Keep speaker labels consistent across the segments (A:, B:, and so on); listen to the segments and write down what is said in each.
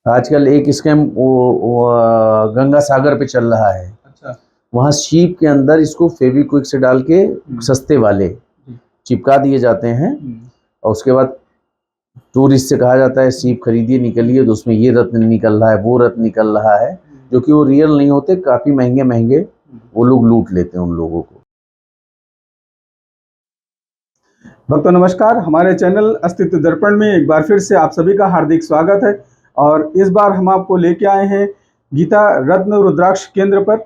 A: आजकल एक स्कैम वो गंगा सागर पे चल रहा है।
B: अच्छा।
A: वहाँ सीप के अंदर इसको फेविक्विक से डाल के सस्ते वाले चिपका दिए जाते हैं और उसके बाद टूरिस्ट से कहा जाता है सीप खरीदिए, निकलिए, तो उसमें ये रत्न निकल रहा है, वो रत्न निकल रहा है, जो कि वो रियल नहीं होते, काफ़ी महंगे महंगे वो लोग लूट लेते हैं उन लोगों को।
B: भक्तों नमस्कार, हमारे चैनल अस्तित्व दर्पण में एक बार फिर से आप सभी का हार्दिक स्वागत है। और इस बार हम आपको लेके आए हैं गीता रत्न रुद्राक्ष केंद्र पर,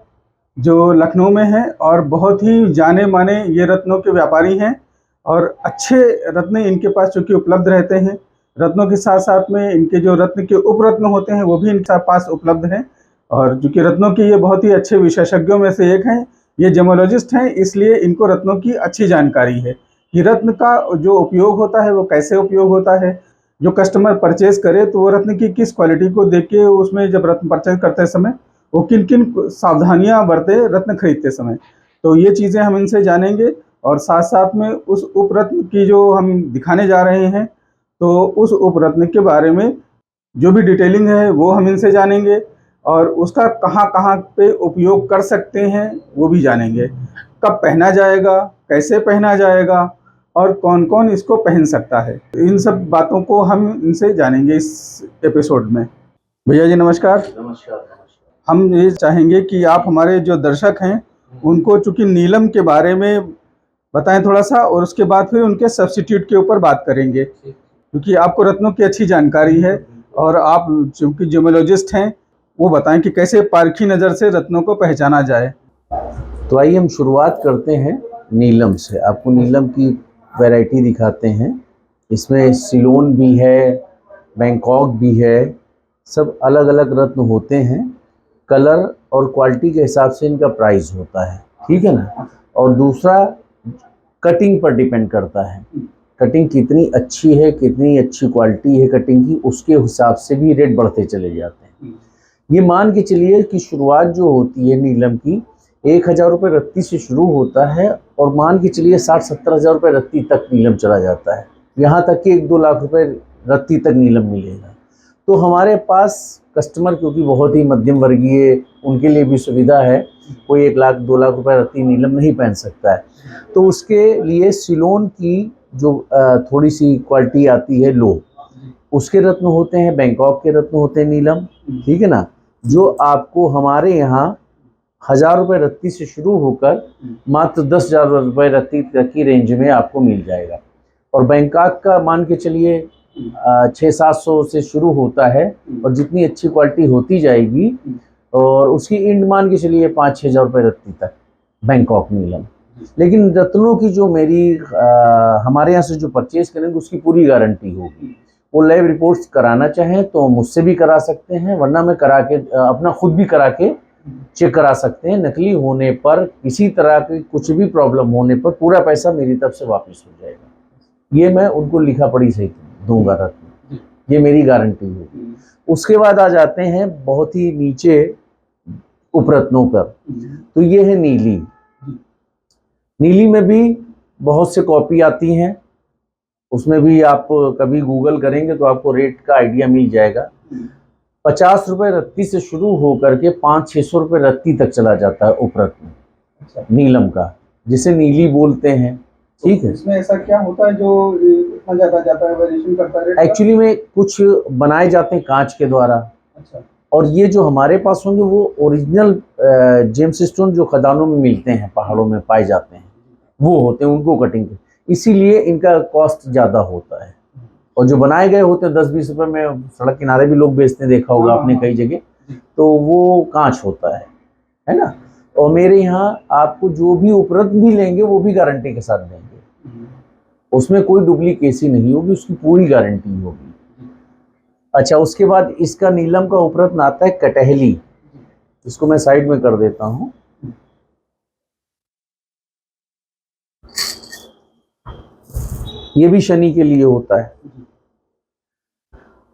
B: जो लखनऊ में है और बहुत ही जाने माने ये रत्नों के व्यापारी हैं और अच्छे रत्न इनके पास चूँकि उपलब्ध रहते हैं। रत्नों के साथ साथ में इनके जो रत्न के उपरत्न होते हैं वो भी इनके पास उपलब्ध हैं। और चूँकि रत्नों के ये बहुत ही अच्छे विशेषज्ञों में से एक हैं, ये जेमोलॉजिस्ट हैं, इसलिए इनको रत्नों की अच्छी जानकारी है कि रत्न का जो उपयोग होता है वो कैसे उपयोग होता है। जो कस्टमर परचेज करे तो वो रत्न की किस क्वालिटी को देख के उसमें जब रत्न परचेज करते समय वो किन किन सावधानियां बरते रत्न खरीदते समय, तो ये चीज़ें हम इनसे जानेंगे। और साथ साथ में उस उपरत्न की जो हम दिखाने जा रहे हैं, तो उस उपरत्न के बारे में जो भी डिटेलिंग है वो हम इनसे जानेंगे और उसका कहाँ कहाँ पे उपयोग कर सकते हैं वो भी जानेंगे। कब पहना जाएगा, कैसे पहना जाएगा और कौन कौन इसको पहन सकता है, इन सब बातों को हम इनसे जानेंगे इस एपिसोड में। भैया जी नमस्कार।
A: नमस्कार।
B: हम ये चाहेंगे कि आप हमारे जो दर्शक हैं उनको चूँकि नीलम के बारे में बताएं थोड़ा सा, और उसके बाद फिर उनके सब्स्टिट्यूट के ऊपर बात करेंगे, क्योंकि आपको रत्नों की अच्छी जानकारी है और आप चूँकि जियोलॉजिस्ट हैं, वो बताएं कि कैसे पारखी नज़र से रत्नों को पहचाना जाए।
A: तो आइए हम शुरुआत करते हैं नीलम से। आपको नीलम की वैरायटी दिखाते हैं। इसमें सिलोन भी है, बैंकॉक भी है, सब अलग अलग रत्न होते हैं। कलर और क्वालिटी के हिसाब से इनका प्राइस होता है, ठीक है ना। और दूसरा कटिंग पर डिपेंड करता है, कटिंग कितनी अच्छी है, कितनी अच्छी क्वालिटी है कटिंग की, उसके हिसाब से भी रेट बढ़ते चले जाते हैं। ये मान के चलिए कि शुरुआत जो होती है नीलम की 1,000 रुपये रत्ती से शुरू होता है और मान के चलिए 60-70 हज़ार रुपये रत्ती तक नीलम चला जाता है। यहाँ तक कि 1-2 लाख रुपए रत्ती तक नीलम मिलेगा। तो हमारे पास कस्टमर क्योंकि बहुत ही मध्यम वर्गीय, उनके लिए भी सुविधा है, कोई 1 लाख 2 लाख रुपए रत्ती नीलम नहीं पहन सकता है। तो उसके लिए सिलोन की जो थोड़ी सी क्वालिटी आती है लो, उसके रत्न होते हैं, बैंकॉक के रत्न होते हैं नीलम, ठीक है ना, जो आपको हमारे यहाँ 1,000 रुपये रत्ती से शुरू होकर मात्र 10,000 रुपये रत्ती तक की रेंज में आपको मिल जाएगा। और बैंकॉक का मान के चलिए 600-700 से शुरू होता है और जितनी अच्छी क्वालिटी होती जाएगी और उसकी इंड मान के चलिए 5-6 हज़ार रुपये रत्ती तक बैंकॉक नीलम। लेकिन रत्नों की जो मेरी हमारे यहाँ से जो परचेज करेंगे उसकी पूरी गारंटी होगी। वो लैब रिपोर्ट्स कराना चाहें तो मुझसे भी करा सकते हैं, वरना मैं करा के अपना खुद भी करा के चेक करा सकते हैं। नकली होने पर किसी तरह की कुछ भी प्रॉब्लम होने पर पूरा पैसा मेरी तरफ से वापस हो जाएगा। ये मैं उनको लिखा पढ़ी सही दूंगा रत्न, ये मेरी गारंटी होगी। उसके बाद आ जाते हैं बहुत ही नीचे उपरत्नों पर, तो ये है नीली। नीली में भी बहुत से कॉपी आती हैं, उसमें भी आप कभी गूगल करेंगे तो आपको रेट का आइडिया मिल जाएगा। 50 रुपये रत्ती से शुरू होकर के 500-600 रुपये रत्ती तक चला जाता है उपरत्न नीलम का, जिसे नीली बोलते हैं, ठीक है।
B: इसमें ऐसा क्या होता है जो इतना ज़्यादा जाता है, वेरिएशन करता है?
A: एक्चुअली में कुछ बनाए जाते हैं कांच के द्वारा।
B: अच्छा।
A: और ये जो हमारे पास होंगे वो ओरिजिनल जेम्स स्टोन जो खदानों में मिलते हैं, पहाड़ों में पाए जाते हैं, वो होते हैं, उनको कटिंग के, इसीलिए इनका कॉस्ट ज़्यादा होता है। और जो बनाए गए होते हैं 10-20 रुपये में सड़क किनारे भी लोग बेचते, देखा होगा आपने कई जगह, तो वो कांच होता है ना। और मेरे यहाँ आपको जो भी उपरत्न भी लेंगे वो भी गारंटी के साथ देंगे, उसमें कोई डुप्लीकेसी नहीं होगी, उसकी पूरी गारंटी होगी। अच्छा, उसके बाद इसका नीलम का उपरत्न आता है कटहली, इसको मैं साइड में कर देता हूँ। ये भी शनि के लिए होता है।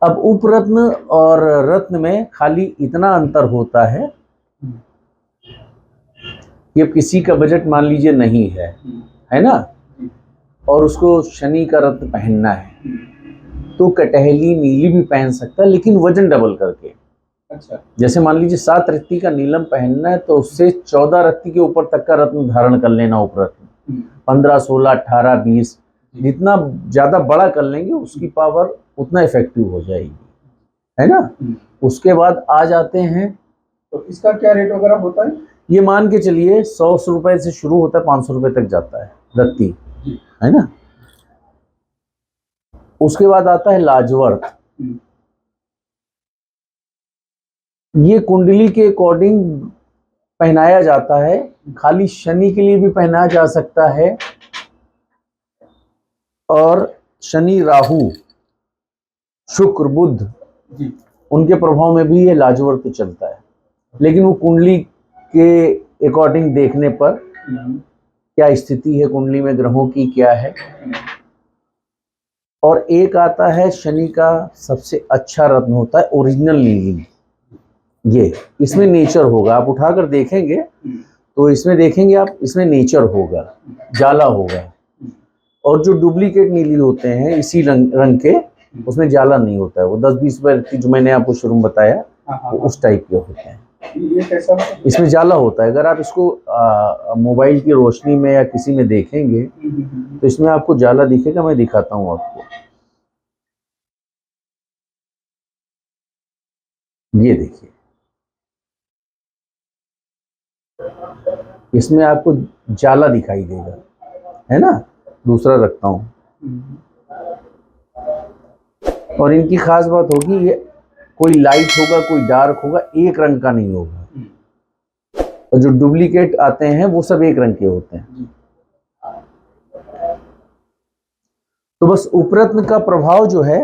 A: अब उपरत्न और रत्न में खाली इतना अंतर होता है कि अब किसी का बजट मान लीजिए नहीं है ना, और उसको शनि का रत्न पहनना है, तो कटहली नीली भी पहन सकता है, लेकिन वजन डबल करके।
B: अच्छा।
A: जैसे मान लीजिए 7 रत्ती का नीलम पहनना है तो उससे 14 रत्ती के ऊपर तक का रत्न धारण कर लेना उपरत्न। 15, 16, 18, 20 जितना ज्यादा बड़ा कर लेंगे उसकी पावर उतना इफेक्टिव हो जाएगी, है ना। उसके बाद आ जाते हैं,
B: तो इसका क्या रेट वगैरह होता है?
A: ये मान के चलिए 100 रुपए से शुरू होता है, 500 रुपए तक जाता है रत्ती, है ना। उसके बाद आता है लाजवर्त। ये कुंडली के अकॉर्डिंग पहनाया जाता है, खाली शनि के लिए भी पहनाया जा सकता है, और शनि, राहु, शुक्र, बुध उनके प्रभाव में भी ये लाजवर्त चलता है। लेकिन वो कुंडली के अकॉर्डिंग देखने पर क्या स्थिति है कुंडली में, ग्रहों की क्या है। और एक आता है शनि का सबसे अच्छा रत्न होता है ओरिजिनल नीली। ये इसमें नेचर होगा, आप उठाकर देखेंगे तो इसमें देखेंगे आप, इसमें नेचर होगा, जाला होगा। और जो डुप्लीकेट नीली होते हैं इसी रंग के, उसमें जाला नहीं होता है। वो 10-20 रुपए की जो मैंने आपको शुरू में बताया, वो उस टाइप के होते हैं।
B: ये कैसा होता है?
A: इसमें जाला होता है। अगर आप इसको मोबाइल की रोशनी में या किसी में देखेंगे तो इसमें आपको जाला दिखेगा। मैं दिखाता हूँ आपको, ये देखिए, इसमें आपको जाला दिखाई देगा, है ना। दूसरा रखता हूँ, और इनकी खास बात होगी, ये कोई लाइट होगा कोई डार्क होगा, एक रंग का नहीं होगा। और जो डुप्लीकेट आते हैं वो सब एक रंग के होते हैं। तो बस उपरत्न का प्रभाव जो है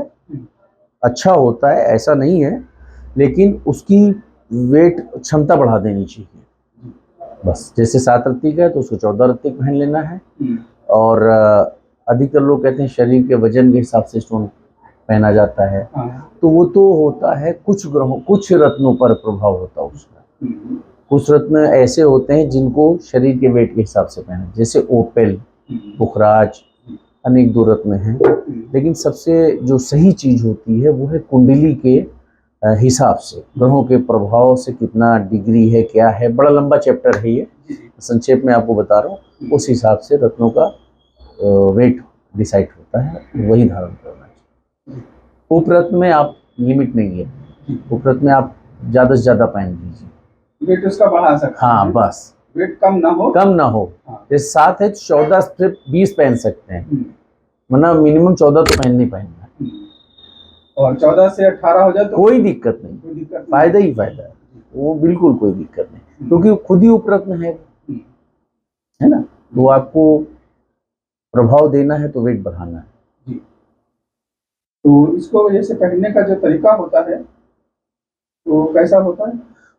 A: अच्छा होता है, ऐसा नहीं है, लेकिन उसकी वेट क्षमता बढ़ा देनी चाहिए बस। जैसे 7 रत्ती का है तो उसको 14 रत्ती पहन लेना है। और अधिकतर लोग कहते हैं शरीर के वजन के हिसाब से स्टोन पहना जाता है, तो वो तो होता है कुछ ग्रहों, कुछ रत्नों पर प्रभाव होता है उसका। कुछ रत्न ऐसे होते हैं जिनको शरीर के वेट के हिसाब से पहना, जैसे ओपेल, पुखराज, अनेक दो रत्न हैं। लेकिन सबसे जो सही चीज होती है वो है कुंडली के हिसाब से, ग्रहों के प्रभाव से कितना डिग्री है, क्या है। बड़ा लंबा चैप्टर है ये, संक्षेप में आपको बता रहा हूँ। उस हिसाब से रत्नों का वेट डिसाइड होता है, वही धारण करना चाहिए। उपरत्न में आप लिमिट नहीं है, उपरत्न में आप ज्यादा से ज्यादा पहन लीजिए,
B: वेट उसका बढ़ा सकते हैं।
A: हाँ बस,
B: वेट कम ना हो,
A: कम ना हो। जैसे 7 है 14 से 20 पहन सकते हैं, वरना मिनिमम 14 तो पहनना ही पहनना है।
B: और 14 से 18 हो जाए तो
A: कोई दिक्कत नहीं, फायदा ही फायदा है, वो बिल्कुल कोई दिक्कत नहीं, क्योंकि खुद ही उपरत्न है ना। तो आपको प्रभाव देना है तो वेट बढ़ाना है।
B: तो इसको जैसे पहनने का जो तरीका होता है तो कैसा होता है?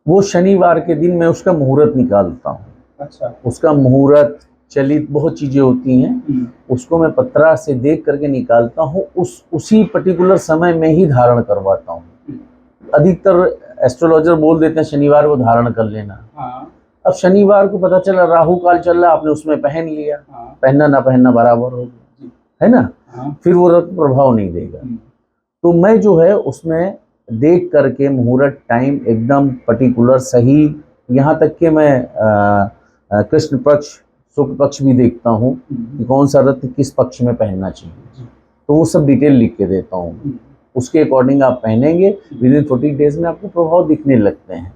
A: वो शनिवार के दिन मैं उसका मुहूर्त निकालता हूँ।
B: अच्छा।
A: उसका मुहूर्त, चलित, बहुत चीजें होती हैं, उसको मैं पत्रा से देख करके निकालता हूँ। उसी पर्टिकुलर समय में ही धारण करवाता हूँ। अधिकतर एस्ट्रोलॉजर बोल देते हैं शनिवार को धारण कर लेना। अब शनिवार को पता चला राहु काल चल रहा, आपने उसमें पहन लिया, पहनना ना पहनना बराबर हो गया, है ना। फिर वो रत्न प्रभाव नहीं देगा। तो मैं जो है उसमें देख करके मुहूर्त टाइम एकदम पर्टिकुलर सही, यहाँ तक कि मैं कृष्ण पक्ष, शुक्ल पक्ष भी देखता हूँ कि कौन सा रत्न किस पक्ष में पहनना चाहिए, तो वो सब डिटेल लिख के देता हूँ। उसके अकॉर्डिंग आप पहनेंगे, विदिन 40 डेज में आपको प्रभाव दिखने लगते हैं।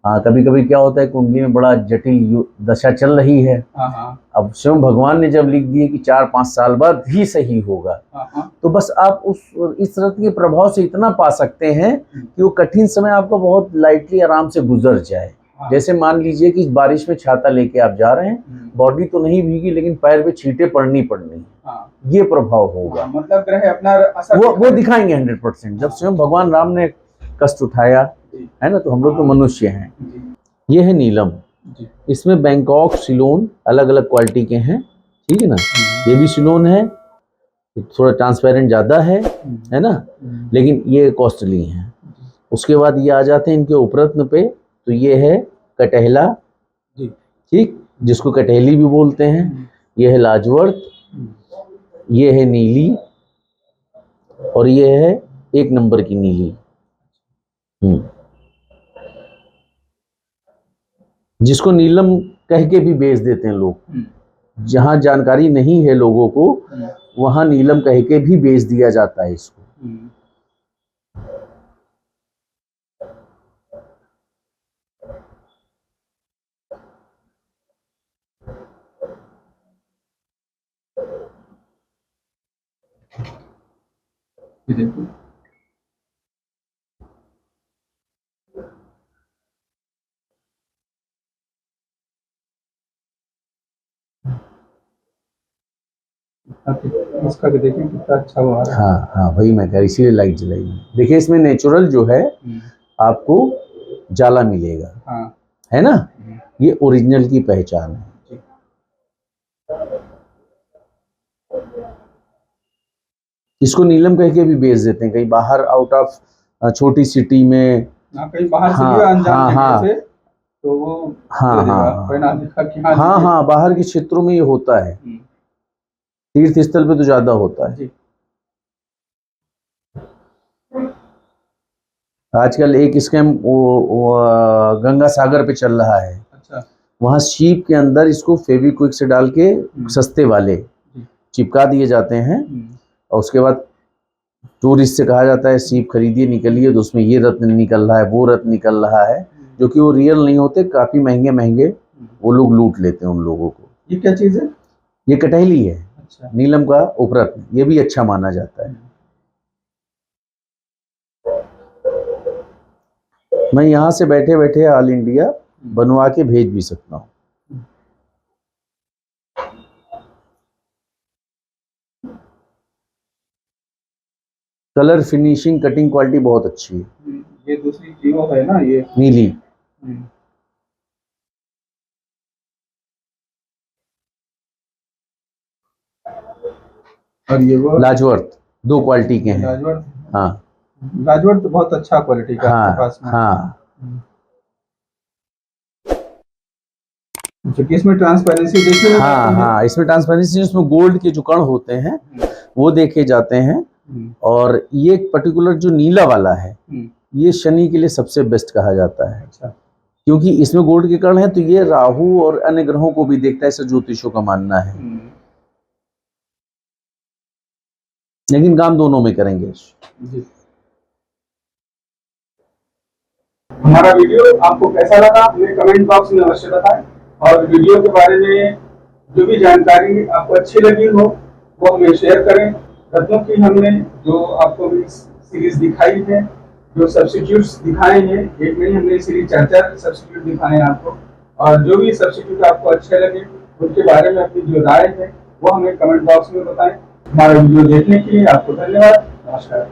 A: हाँ, कभी कभी क्या होता है कुंडली में बड़ा जटिल दशा चल रही है, अब स्वयं भगवान ने जब लिख दिए कि 4-5 साल बाद ही सही होगा, तो बस आप इस रत्न के प्रभाव से इतना पा सकते हैं कि वो कठिन समय आपका बहुत लाइटली आराम से गुजर जाए। जैसे मान लीजिए कि बारिश में छाता लेके आप जा रहे हैं, बॉडी तो नहीं भीगी लेकिन पैर पे छींटे पड़नी, ये प्रभाव होगा।
B: मतलब ग्रह अपना असर
A: वो दिखाएंगे 100%। जब स्वयं भगवान राम ने कष्ट उठाया है ना, तो हम लोग तो मनुष्य हैं। ये है नीलम, इसमें बैंकॉक, सिलोन अलग अलग क्वालिटी के हैं, ठीक है ना। ये भी सिलोन है, थोड़ा ट्रांसपेरेंट ज़्यादा है ना, लेकिन ये कॉस्टली हैं। उसके बाद ये आ जाते हैं इनके उपरत्न पे, तो ये है कटहला, ठीक, जिसको कटहली भी बोलते हैं। ये है लाजवर्त, ये है नीली, और ये है 1 नंबर की नीली। जिसको नीलम कह के भी बेच देते हैं लोग। जहां जानकारी नहीं है लोगों को, वहां नीलम कह के भी बेच दिया जाता है इसको।
B: ये देखो, इसका भी देखें कितना अच्छा हुआ है।
A: हाँ हाँ, वही मैं कह रहा, इसीलिए लाइट जलाई मैंने। देखिए इसमें नेचुरल जो है आपको जाला मिलेगा।
B: हाँ।
A: है ना, ये ओरिजिनल की पहचान है। इसको नीलम कह के भी बेच देते हैं कहीं बाहर, आउट ऑफ छोटी सिटी में।
B: कहीं बाहर से
A: हाँ,
B: भी अनजान
A: हाँ,
B: जगह से, तो वो
A: हाँ,
B: दे देगा,
A: हाँ,
B: कोई ना दिखा कि हाँ
A: हाँ, हाँ, बाहर के क्षेत्रों में ये होता है। तीर्थ स्थल पे तो ज्यादा होता है। आजकल एक स्कैम वो गंगा सागर पे चल रहा है।
B: अच्छा।
A: वहां शीप के अंदर इसको फेविक्विक से डाल के सस्ते वाले चिपका दिए जाते हैं, और उसके बाद टूरिस्ट से कहा जाता है सीप खरीदिए, निकलिए, तो उसमें ये रत्न निकल रहा है, वो रत्न निकल रहा है, जो कि वो रियल नहीं होते, काफी महंगे महंगे वो लोग लूट लेते हैं उन लोगों को।
B: ये क्या चीज है?
A: ये कटहली है।
B: अच्छा।
A: नीलम का उपरत्न, ये भी अच्छा माना जाता है। मैं यहाँ से बैठे बैठे ऑल इंडिया बनवा के भेज भी सकता हूँ। कलर फिनिशिंग कटिंग क्वालिटी बहुत अच्छी है।
B: ये दूसरी जीवो है ना, ये
A: नीली।
B: और ये वो
A: लाजवर्थ, 2 क्वालिटी के हैं।
B: लाजवर्थ।
A: हाँ,
B: लाजवर्थ तो बहुत अच्छा क्वालिटी का
A: हाँ,
B: आपके पास में।
A: हाँ।
B: क्योंकि इसमें ट्रांसपेरेंसी देखिए।
A: हाँ, हाँ, इसमें ट्रांसपेरेंसी, इसमें गोल्ड के जो कण होते हैं वो देखे जाते हैं। और ये पर्टिकुलर जो नीला वाला है, ये शनि के लिए सबसे बेस्ट कहा जाता है।
B: अच्छा।
A: क्योंकि इसमें गोल्ड के कण हैं, तो ये राहु और अन्य ग्रहों को भी देखता है, ऐसा ज्योतिषों का मानना है। लेकिन काम दोनों में करेंगे।
B: हमारा वीडियो आपको कैसा लगा हमें कमेंट बॉक्स में अवश्य बताएं, और वीडियो के बारे में जो भी जानकारी आपको अच्छी लगी हो वो हमें शेयर करें। रत्नों की हमने जो आपको सीरीज दिखाई है, जो सब्स्टिट्यूट्स दिखाए हैं, एक नहीं हमने सीरीज 4 सब्स्टिट्यूट दिखाए हैं आपको, और जो भी सब्स्टिट्यूट आपको अच्छे लगे उनके बारे में अपनी जो राय है वो हमें कमेंट बॉक्स में बताएं। हमारा वीडियो देखने के लिए आपको धन्यवाद। नमस्कार।